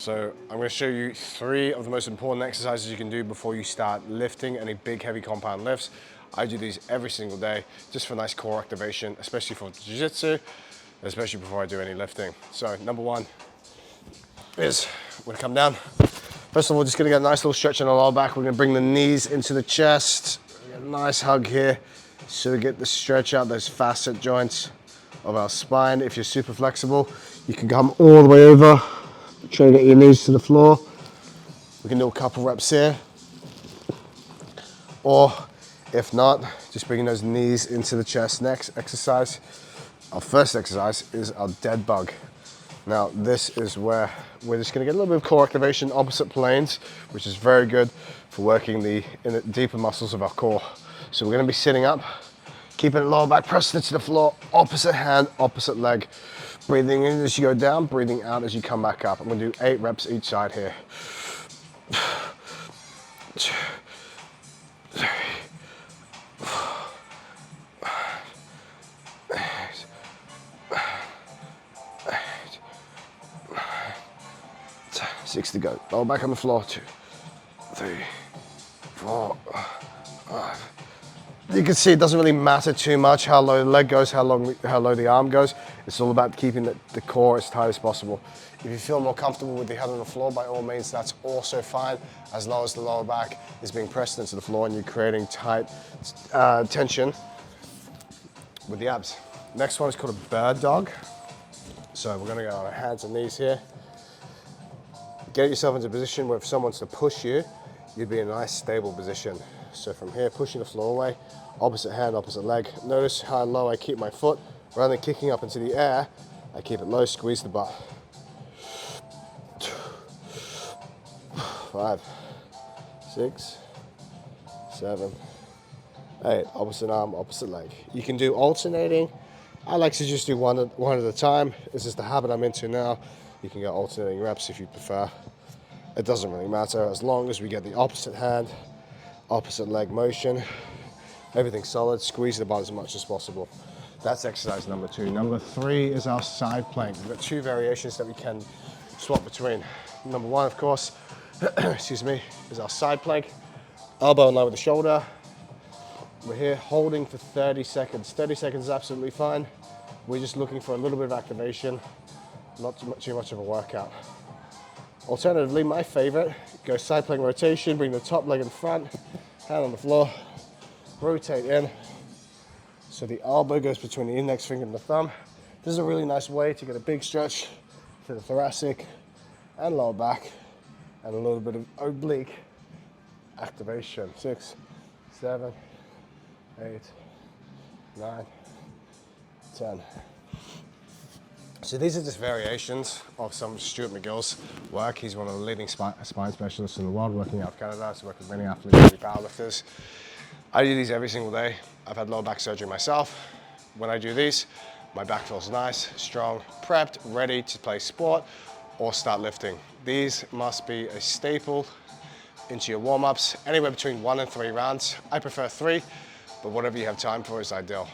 So I'm going to show you 3 of the most important exercises you can do before you start lifting any big heavy compound lifts. I do these every single day just for nice core activation, especially for jiu-jitsu, especially before I do any lifting. So number 1 is we're going to come down. First of all, just going to get a nice little stretch on the lower back. We're going to bring the knees into the chest. A nice hug here so we get the stretch out those facet joints of our spine. If you're super flexible, you can come all the way over. Try to get your knees to the floor. We can do a couple reps here. Or if not, just bringing those knees into the chest. Next exercise, our first exercise is our dead bug. Now this is where we're just gonna get a little bit of core activation, opposite planes, which is very good for working the deeper muscles of our core. So we're gonna be sitting up, keeping the lower back pressed into the floor, opposite hand, opposite leg. Breathing in as you go down, breathing out as you come back up. I'm gonna do 8 reps each side here. 2, 3, 4, 5, 8, 9, 10. 6 to go. Lower back on the floor. 2, 3, 4, 5. You can see it doesn't really matter too much how low the leg goes, how low the arm goes. It's all about keeping the core as tight as possible. If you feel more comfortable with the head on the floor, by all means, that's also fine, as long as the lower back is being pressed into the floor and you're creating tight tension with the abs. Next one is called a bird dog. So we're gonna go on our hands and knees here. Get yourself into a position where if someone's to push you, you'd be in a nice stable position. So from here, pushing the floor away, opposite hand, opposite leg. Notice how low I keep my foot. Rather than kicking up into the air, I keep it low, squeeze the butt. 5, 6, 7, 8. Opposite arm, opposite leg. You can do alternating. I like to just do one at a time. This is the habit I'm into now. You can get alternating reps if you prefer. It doesn't really matter as long as we get the opposite hand, opposite leg motion, everything solid, squeeze the butt as much as possible. That's exercise number 2. Number 3 is our side plank. We've got 2 variations that we can swap between. Number 1, of course, excuse me, is our side plank. Elbow in line with the shoulder. We're here holding for 30 seconds. 30 seconds is absolutely fine. We're just looking for a little bit of activation, not too much of a workout. Alternatively, my favorite, go side plank rotation, bring the top leg in front, hand on the floor, rotate in. So the elbow goes between the index finger and the thumb. This is a really nice way to get a big stretch to the thoracic and lower back, and a little bit of oblique activation. 6, 7, 8, 9, 10. So these are just variations of some of Stuart McGill's work. He's one of the leading spine specialists in the world, working out of Canada. He's worked with many athletes, many powerlifters. I do these every single day. I've had lower back surgery myself. When I do these, my back feels nice, strong, prepped, ready to play sport or start lifting. These must be a staple into your warm-ups, anywhere between 1 and 3 rounds. I prefer 3, but whatever you have time for is ideal.